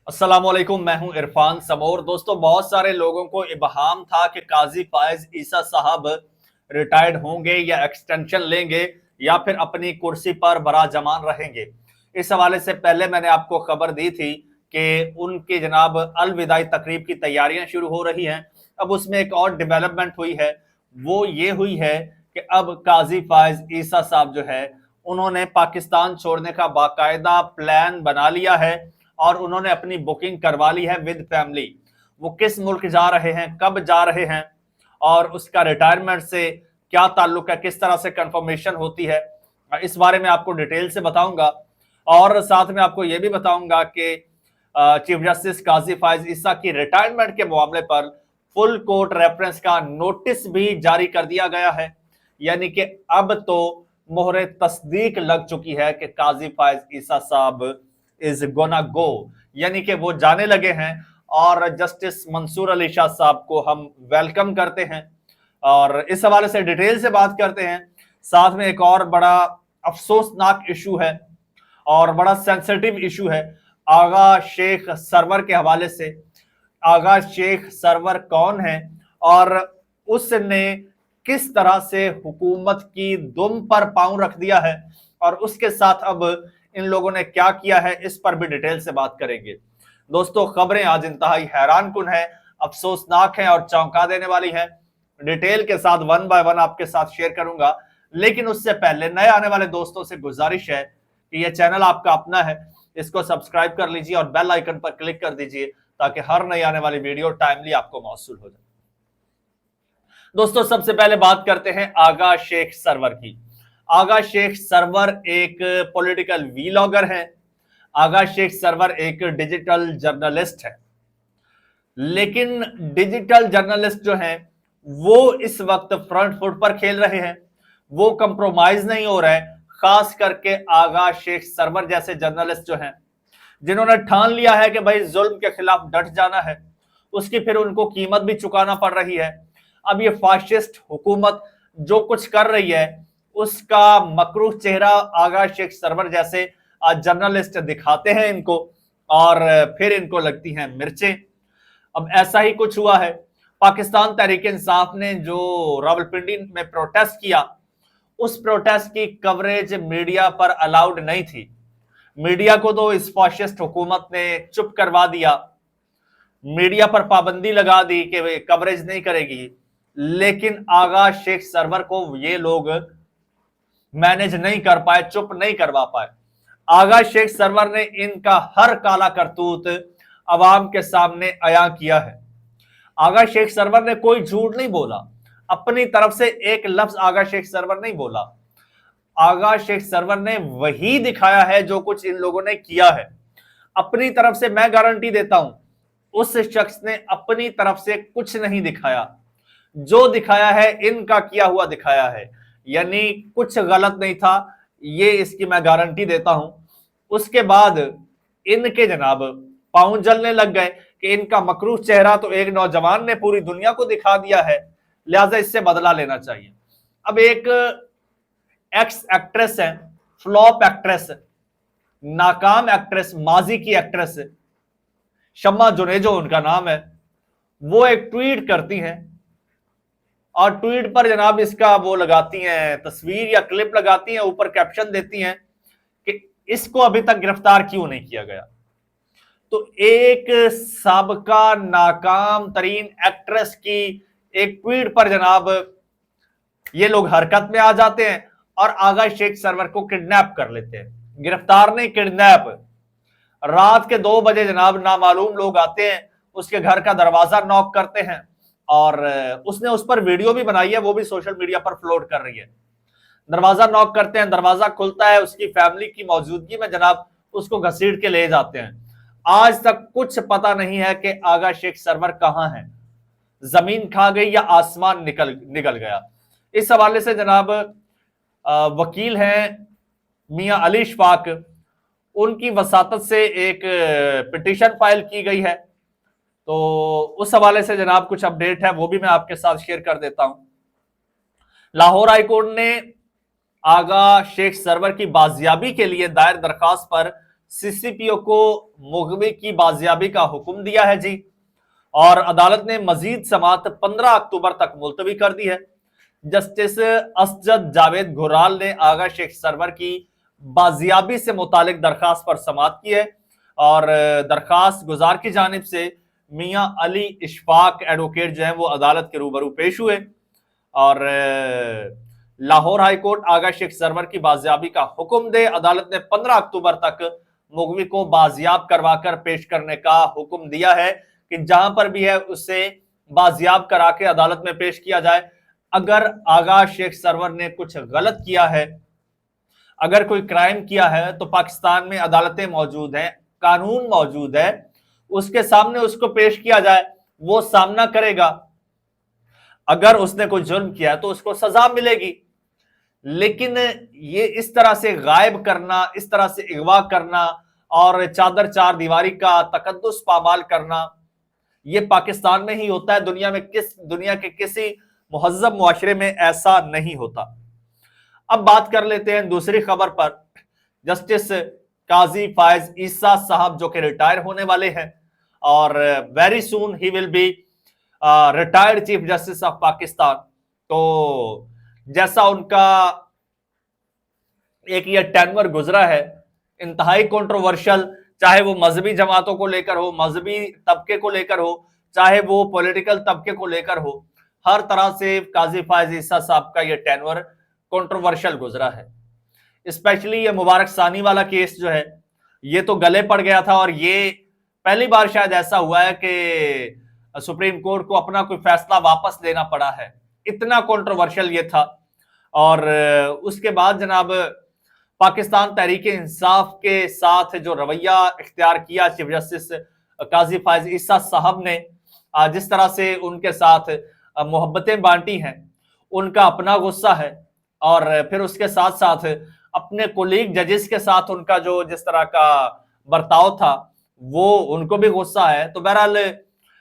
अस्सलामुअलैकुम, मैं हूं इरफान समोर। दोस्तों, बहुत सारे लोगों को इबहाम था कि काजी फायज ईसा साहब रिटायर्ड होंगे या एक्सटेंशन लेंगे या फिर अपनी कुर्सी पर बरा जमान रहेंगे। इस हवाले से पहले मैंने आपको खबर दी थी कि उनकी जनाब अलविदाई तकरीब की तैयारियां शुरू हो रही हैं। अब उसमें एक और डेवलपमेंट हुई है, वो ये हुई है कि अब काजी फायज ईसा साहब जो है उन्होंने पाकिस्तान छोड़ने का बाकायदा प्लान बना लिया है और उन्होंने अपनी बुकिंग करवा ली है विद फैमिली। वो किस मुल्क जा रहे हैं, कब जा रहे हैं और उसका रिटायरमेंट से क्या ताल्लुक है, किस तरह से कंफर्मेशन होती है, इस बारे में आपको डिटेल से बताऊंगा। और साथ में आपको यह भी बताऊंगा कि चीफ जस्टिस काजी फायज ईसा की रिटायरमेंट के मामले पर फुल कोर्ट रेफरेंस का नोटिस भी जारी कर दिया गया है। यानी कि अब तो मोहरे तस्दीक लग चुकी है कि काजी फायज ईसा साहब इज गोना गो, यानी कि वो जाने लगे हैं। और जस्टिस मंसूर अली शाह साहब को हम वेलकम करते हैं और इस हवाले से डिटेल से बात करते हैं। साथ में एक और बड़ा अफसोसनाक इशू है और बड़ा सेंसिटिव इशू है आगा शेख सरवर के हवाले से। आगा शेख सरवर कौन है और उसने किस तरह से हुकूमत की दुम पर पांव रख दिया है और उसके साथ अब इन लोगों ने क्या किया है, इस पर भी डिटेल से बात करेंगे। दोस्तों, खबरें आज इंतहाई हैरान कुन है, अफसोसनाक है और चौंका देने वाली है। डिटेल के साथ वन बाय वन आपके साथ शेयर करूंगा, लेकिन उससे पहले नए आने वाले दोस्तों से गुजारिश है कि यह चैनल आपका अपना है, इसको सब्सक्राइब कर लीजिए और बेल आइकन पर क्लिक कर दीजिए ताकि हर नई आने वाली वीडियो टाइमली आपको मौसूल हो जाए। दोस्तों, सबसे पहले बात करते हैं आगा शेख सरवर की। आगा शेख सरवर एक पॉलिटिकल वीलॉगर है। आगा शेख सरवर एक डिजिटल जर्नलिस्ट है, लेकिन डिजिटल जर्नलिस्ट जो हैं वो इस वक्त फ्रंट फुट पर खेल रहे हैं, वो कंप्रोमाइज नहीं हो रहे हैं। खास करके आगा शेख सरवर जैसे जर्नलिस्ट जो हैं जिन्होंने ठान लिया है कि भाई जुल्म के खिलाफ डट जाना है, उसकी फिर उनको कीमत भी चुकाना पड़ रही है। अब ये फाशिस्ट हुकूमत जो कुछ कर रही है उसका मकरूह चेहरा आगा शेख सरवर जैसे जर्नलिस्ट दिखाते हैं इनको और फिर इनको लगती हैं मिर्चें। अब ऐसा ही कुछ हुआ है। पाकिस्तान तहरीक इंसाफ ने जो रावलपिंडी में प्रोटेस्ट किया, उस प्रोटेस्ट की कवरेज मीडिया पर अलाउड नहीं थी। मीडिया को तो इस फाशिस्ट हुकूमत ने चुप करवा दिया, मीडिया पर पाबंदी लगा दी कि वे कवरेज नहीं करेगी, लेकिन आगा शेख सरवर को ये लोग मैनेज नहीं कर पाए, चुप नहीं करवा पाए। आगा शेख सरवर ने इनका हर काला करतूत अवाम के सामने अया किया है। आगा शेख सरवर ने कोई झूठ नहीं बोला, अपनी तरफ से एक लफ्ज आगा शेख सरवर नहीं बोला। आगा शेख सरवर ने वही दिखाया है जो कुछ इन लोगों ने किया है। अपनी तरफ से मैं गारंटी देता हूं उस शख्स ने अपनी तरफ से कुछ नहीं दिखाया, जो दिखाया है इनका किया हुआ दिखाया है, यानी कुछ गलत नहीं था, ये इसकी मैं गारंटी देता हूं। उसके बाद इनके जनाब पांव जलने लग गए कि इनका मकरूह चेहरा तो एक नौजवान ने पूरी दुनिया को दिखा दिया है, लिहाजा इससे बदला लेना चाहिए। अब एक एक्स एक्ट्रेस है, फ्लॉप एक्ट्रेस, नाकाम एक्ट्रेस, माजी की एक्ट्रेस, शम्मा जुनेजो उनका नाम है, वो एक ट्वीट करती हैं और ट्वीट पर जनाब इसका वो लगाती हैं, तस्वीर या क्लिप लगाती हैं, ऊपर कैप्शन देती हैं कि इसको अभी तक गिरफ्तार क्यों नहीं किया गया। तो एक साबका नाकाम तरीन एक्ट्रेस की एक ट्वीट पर जनाब ये लोग हरकत में आ जाते हैं और आगा शेख सरवर को किडनैप कर लेते हैं। गिरफ्तार नहीं, किडनैप। रात के 2 बजे जनाब नामालूम लोग आते हैं, उसके घर का दरवाजा नॉक करते हैं और उसने उस पर वीडियो भी बनाई है, वो भी सोशल मीडिया पर फ्लोट कर रही है। दरवाजा नॉक करते हैं, दरवाजा खुलता है, उसकी फैमिली की मौजूदगी में जनाब उसको घसीट के ले जाते हैं। आज तक कुछ पता नहीं है कि आगा शेख सरवर कहां है, जमीन खा गई या आसमान निकल गया। इस हवाले से जनाब वकील हैं मियां अली इशफाक, उनकी वसातत से एक पिटीशन फाइल की गई है, तो उस हवाले से जनाब कुछ अपडेट है वो भी मैं आपके साथ शेयर कर देता हूं। लाहौर हाईकोर्ट ने आगा शेख सरवर की बाजियाबी के लिए दायर दरखास्त पर सीसीपीओ को मुगवी की बाजियाबी का हुक्म दिया है जी। और अदालत ने मजीद समाअत 15 अक्टूबर तक मुलतवी कर दी है। जस्टिस असजद जावेद घुराल ने आगा शेख सरवर की बाजियाबी से मुतालिक दरखास्त पर समाअत की है और दरखास्त गुजार की जानिब से मियां अली इशफाक एडवोकेट जो है वो अदालत के रूबरू पेश हुए और लाहौर हाईकोर्ट आगा शेख सरवर की बाजियाबी का हुक्म दे। अदालत ने 15 अक्टूबर तक मुगवी को बाजियाब करवाकर पेश करने का हुक्म दिया है कि जहां पर भी है उसे बाजियाब करा के अदालत में पेश किया जाए। अगर आगा शेख सरवर ने कुछ गलत किया है, अगर कोई क्राइम किया है, तो पाकिस्तान में अदालतें मौजूद हैं, कानून मौजूद है, उसके सामने उसको पेश किया जाए, वो सामना करेगा। अगर उसने कोई जुर्म किया तो उसको सजा मिलेगी। लेकिन ये इस तरह से गायब करना, इस तरह से अगवा करना और चादर चार दीवारी का तकद्दुस पामाल करना, ये पाकिस्तान में ही होता है। दुनिया के किसी मुहज्जब मुआशरे में ऐसा नहीं होता। अब बात कर लेते हैं दूसरी खबर पर। जस्टिस काजी फायज ईसा साहब जो कि रिटायर होने वाले हैं और very soon he will be retired chief justice of Pakistan. तो जैसा उनका एक ये टेन्योर गुजरा है, इंतहाई कंट्रोवर्शियल, चाहे वो मजहबी जमातों को लेकर हो, मजहबी तबके को लेकर हो, चाहे वो पॉलिटिकल तबके को लेकर हो, हर तरह से काजी फायज ईसा साहब का ये टेन्योर कंट्रोवर्शियल गुजरा है। स्पेशली ये मुबारक सानी वाला केस जो है, ये तो गले पड़ गया था और ये पहली बार शायद ऐसा हुआ है कि सुप्रीम कोर्ट को अपना कोई फैसला वापस लेना पड़ा है, इतना कंट्रोवर्शियल ये था। और उसके बाद जनाब पाकिस्तान तहरीक इंसाफ के साथ जो रवैया इख्तियार किया चीफ जस्टिस काजी फायज ईसा साहब ने, जिस तरह से उनके साथ मोहब्बतें बांटी हैं, उनका अपना गुस्सा है और फिर उसके साथ साथ अपने कोलीग जजेस के साथ उनका जो जिस तरह का बर्ताव था वो उनको भी गुस्सा है। तो बहरहाल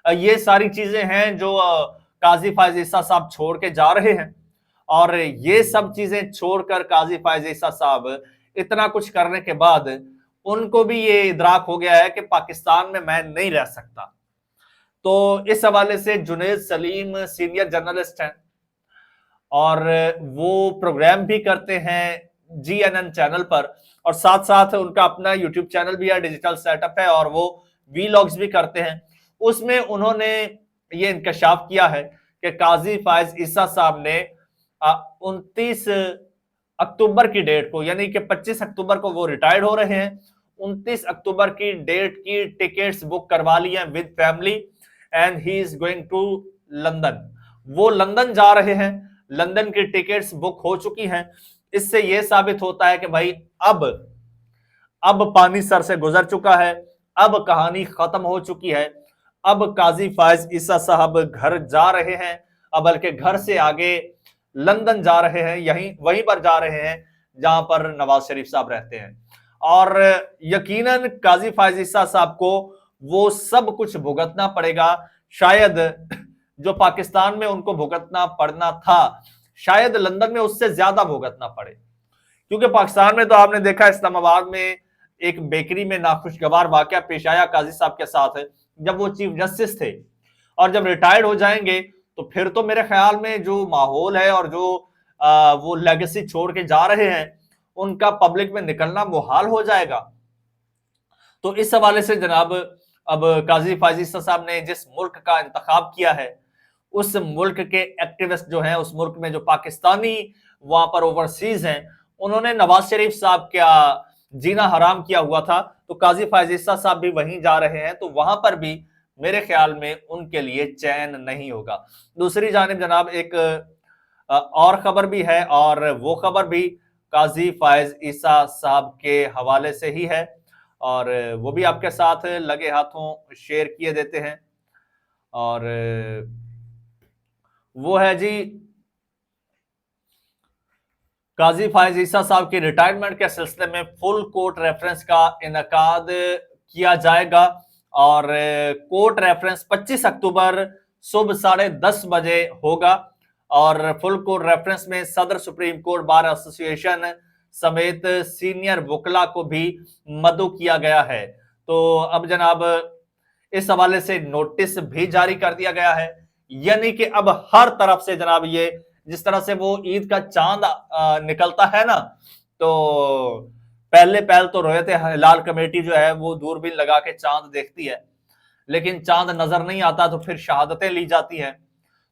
ये सारी चीजें हैं जो काजी फायज ईसा साहब छोड़ के जा रहे हैं और ये सब चीजें छोड़कर काजी फायज ईसा साहब इतना कुछ करने के बाद उनको भी ये इदराक हो गया है कि पाकिस्तान में मैं नहीं रह सकता। तो इस हवाले से जुनेद सलीम सीनियर जर्नलिस्ट हैं और वो प्रोग्राम भी करते हैं GNN चैनल पर और साथ साथ उनका अपना यूट्यूब चैनल भी है, डिजिटल सेटअप है और वो वीलॉग्स भी करते हैं। उसमें उन्होंने ये इंकशाफ किया है कि काजी फायज ईसा साहब ने 29 अक्टूबर की डेट को, यानी कि 25 अक्टूबर को वो रिटायर्ड हो रहे हैं, 29 अक्टूबर की डेट की टिकट्स बुक करवा ली हैं with family and he is going to London. वो लंदन जा रहे हैं, लंदन की टिकट्स बुक हो चुकी हैं। इससे यह साबित होता है कि भाई अब पानी सर से गुजर चुका है, अब कहानी खत्म हो चुकी है। अब काजी फायज ईसा साहब घर जा रहे हैं, अब बल्कि घर से आगे लंदन जा रहे हैं, वहीं पर जा रहे हैं जहां पर नवाज शरीफ साहब रहते हैं। और यकीनन काजी फायज ईसा साहब को वो सब कुछ भुगतना पड़ेगा, शायद जो पाकिस्तान में उनको भुगतना पड़ना था शायद लंदन में उससे ज्यादा भुगतना पड़े। क्योंकि पाकिस्तान में तो आपने देखा इस्लामाबाद में एक बेकरी में नाखुशगवार वाकया पेश आया काजी साहब के साथ जब वो चीफ जस्टिस थे, और जब रिटायर्ड हो जाएंगे तो फिर तो मेरे ख्याल में जो माहौल है और जो वो लेगेसी छोड़ के जा रहे हैं उनका पब्लिक में निकलना मुहाल हो जाएगा। तो इस हवाले से जनाब अब काजी फायज ईसा साहब ने जिस मुल्क का इंतखाब किया है उस मुल्क के एक्टिविस्ट जो हैं, उस मुल्क में जो पाकिस्तानी वहां पर ओवरसीज हैं, उन्होंने नवाज शरीफ साहब का जीना हराम किया हुआ था। तो काजी फायज ईसा साहब भी वहीं जा रहे हैं, तो वहां पर भी मेरे ख्याल में उनके लिए चैन नहीं होगा। दूसरी जानिब जनाब एक और खबर भी है और वो खबर भी काजी फायज ईसा साहब के हवाले से ही है और वो भी आपके साथ लगे हाथों शेयर किए देते हैं। और वो है जी काजी फायज ईसा साहब की रिटायरमेंट के सिलसिले में फुल कोर्ट रेफरेंस का इनकाद किया जाएगा और कोर्ट रेफरेंस 25 अक्टूबर सुबह 10:30 बजे होगा और फुल कोर्ट रेफरेंस में सदर सुप्रीम कोर्ट बार एसोसिएशन, समेत सीनियर वकला को भी मदऊ किया गया है। तो अब जनाब इस हवाले से नोटिस भी जारी कर दिया गया है, यानी कि अब हर तरफ से जनाब ये जिस तरह से वो ईद का चांद निकलता है ना, तो पहले पहल तो रोयत हिलाल कमेटी जो है वो दूरबीन लगा के चांद देखती है, लेकिन चांद नजर नहीं आता तो फिर शहादतें ली जाती हैं।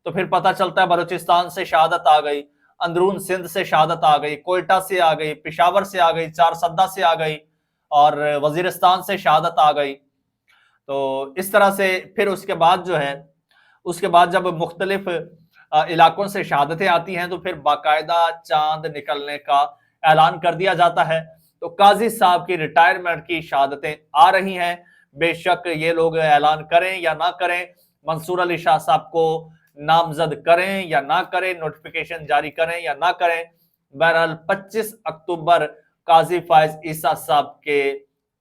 तो फिर पता चलता है बलूचिस्तान से शहादत आ गई, अंदरून सिंध से शहादत आ गई, कोयटा से आ गई, पिशावर से आ गई, चारसद्दा से आ गई और वजीरिस्तान से शहादत आ गई। तो इस तरह से फिर उसके बाद जो है, उसके बाद जब मुख्तलिफ इलाकों से शहादतें आती हैं तो फिर बाकायदा चांद निकलने का ऐलान कर दिया जाता है। तो काजी साहब की रिटायरमेंट की शहादतें आ रही हैं। बेशक ये लोग ऐलान करें या ना करें, मंसूर अली शाह साहब को नामजद करें या ना करें, नोटिफिकेशन जारी करें या ना करें, बहरहाल 25 अक्टूबर काजी फायज ईसा साहब के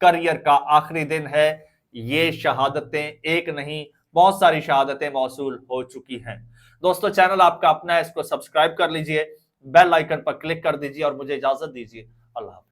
करियर का आखिरी दिन है। ये शहादतें एक नहीं, बहुत सारी शहादतें मौसूल हो चुकी हैं। दोस्तों, चैनल आपका अपना है, इसको सब्सक्राइब कर लीजिए, बेल आइकन पर क्लिक कर दीजिए और मुझे इजाजत दीजिए। अल्लाह।